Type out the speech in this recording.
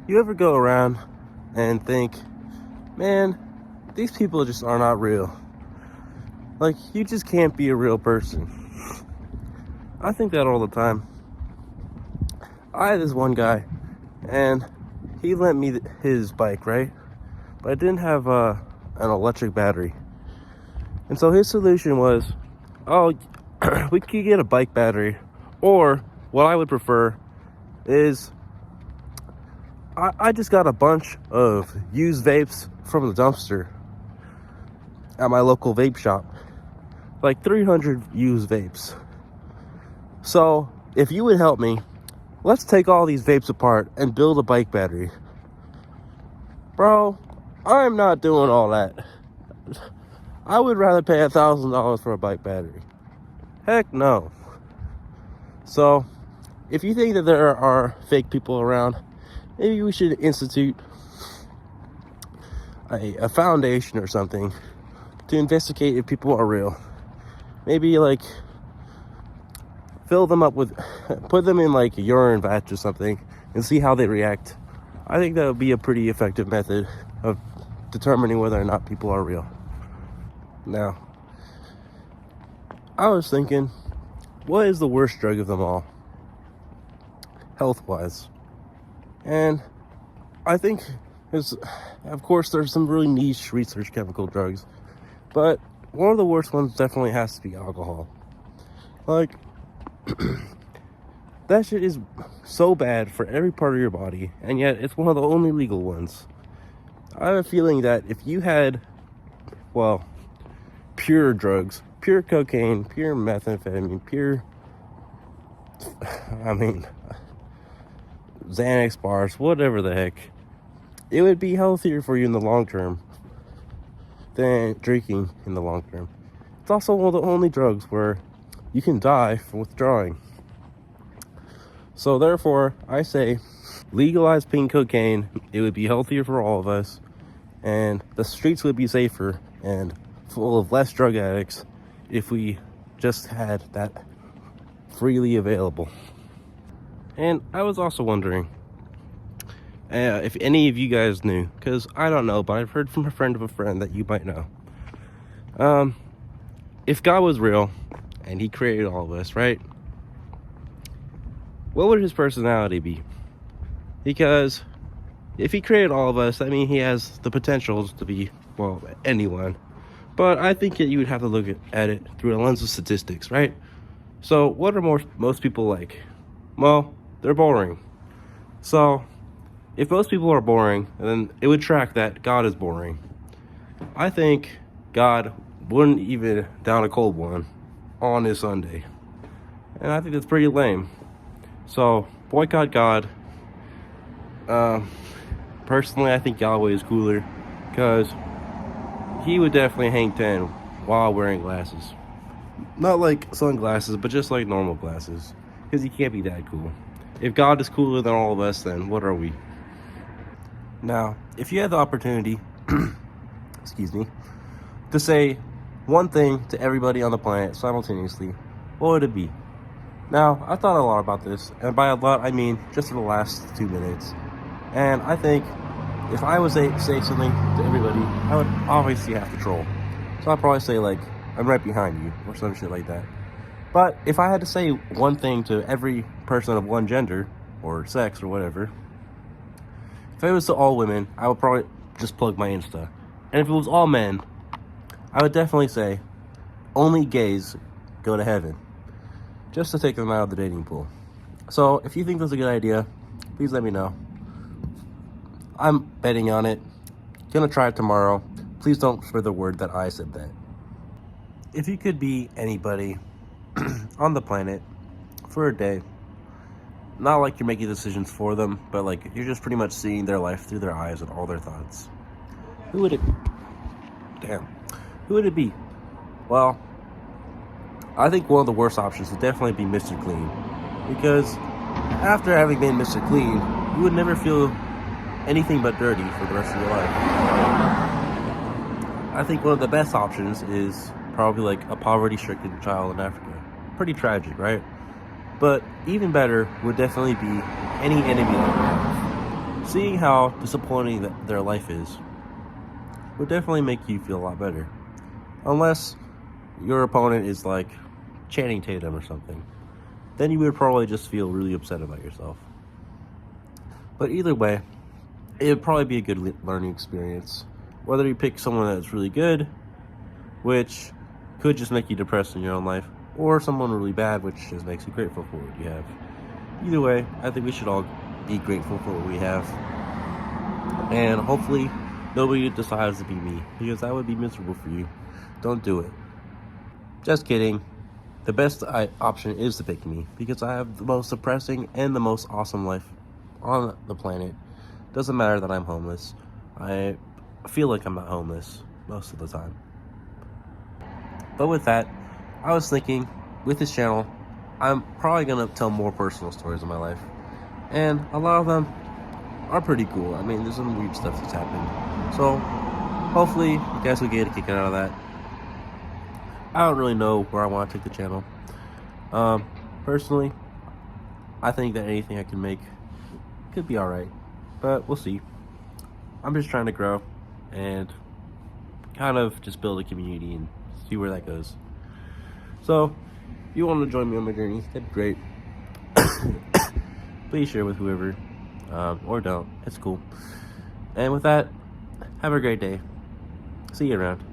You ever go around and think, man, these people just are not real? Like, you just can't be a real person. I think that all the time. I had this one guy, and he lent me his bike, right? But it didn't have an electric battery. And so his solution was, oh, we could get a bike battery. Or, what I would prefer is, I just got a bunch of used vapes from the dumpster at my local vape shop. Like 300 used vapes. So, if you would help me, let's take all these vapes apart and build a bike battery. Bro, I'm not doing all that. I would rather pay $1,000 for a bike battery. Heck no. So, if you think that there are fake people around, maybe we should institute a foundation or something to investigate if people are real. Maybe like fill them up with, put them in like a urine vat or something and see how they react. I think that would be a pretty effective method of determining whether or not people are real. Now, I was thinking, what is the worst drug of them all, health-wise? And I think of course, there's some really niche research chemical drugs, but one of the worst ones definitely has to be alcohol. Like, that shit is so bad for every part of your body, and yet it's one of the only legal ones. I have a feeling that if you had, well, pure drugs, pure cocaine, pure methamphetamine, Xanax bars, whatever the heck, it would be healthier for you in the long term than drinking in the long term. It's also one of the only drugs where you can die from withdrawing. So therefore, I say legalize pink cocaine. It would be healthier for all of us, and the streets would be safer and full of less drug addicts if we just had that freely available. And I was also wondering if any of you guys knew, because I don't know, but I've heard from a friend of a friend that you might know. If God was real and he created all of us, right? What would his personality be? Because if he created all of us, I mean, he has the potentials to be, well, anyone. But I think that you would have to look at it through a lens of statistics, right? So what are most people like? Well, they're boring. So if most people are boring, then it would track that God is boring. I think God wouldn't even down a cold one on his Sunday. And I think that's pretty lame. So, boycott God. Personally, I think Yahweh is cooler, because he would definitely hang 10 while wearing glasses. Not like sunglasses, but just like normal glasses, because he can't be that cool. If God is cooler than all of us, then what are we? Now, if you had the opportunity, excuse me, to say one thing to everybody on the planet simultaneously, what would it be? Now, I thought a lot about this, and by a lot, I mean just in the last 2 minutes. And I think if I was to say something to everybody, I would obviously have to troll. So I'd probably say, like, I'm right behind you, or some shit like that. But if I had to say one thing to every person of one gender, or sex, or whatever, if it was to all women, I would probably just plug my Insta. And if it was all men, I would definitely say, only gays go to heaven. Just to take them out of the dating pool. So, if you think that's a good idea, please let me know. I'm betting on it. Gonna try it tomorrow. Please don't spread the word that I said that. If you could be anybody on the planet for a day, not like you're making decisions for them, but like you're just pretty much seeing their life through their eyes and all their thoughts, who would it be? Well, I think one of the worst options would definitely be Mr. Clean, because after having been Mr. Clean, you would never feel anything but dirty for the rest of your life. I think one of the best options is probably like a poverty-stricken child in Africa. Pretty tragic, right? But even better would definitely be any enemy that you have. seeing how disappointing their life is would definitely make you feel a lot better. Unless your opponent is like Channing Tatum or something. Then you would probably just feel really upset about yourself. But either way, it would probably be a good learning experience. Whether you pick someone that's really good, which could just make you depressed in your own life, or someone really bad, which just makes you grateful for what you have. Either way, I think we should all be grateful for what we have. And hopefully, nobody decides to be me, because that would be miserable for you. Don't do it. Just kidding. The best option is to pick me, because I have the most depressing and the most awesome life on the planet. Doesn't matter that I'm homeless. I feel like I'm not homeless most of the time. But with that, I was thinking, with this channel, I'm probably going to tell more personal stories of my life. And a lot of them are pretty cool. I mean, there's some weird stuff that's happened. So, hopefully, you guys will get a kick out of that. I don't really know where I want to take the channel. Personally, I think that anything I can make could be alright. But we'll see. I'm just trying to grow and kind of just build a community and see where that goes. So, if you want to join me on my journey, that'd be great. Please share with whoever, or don't. It's cool. And with that, have a great day. See you around.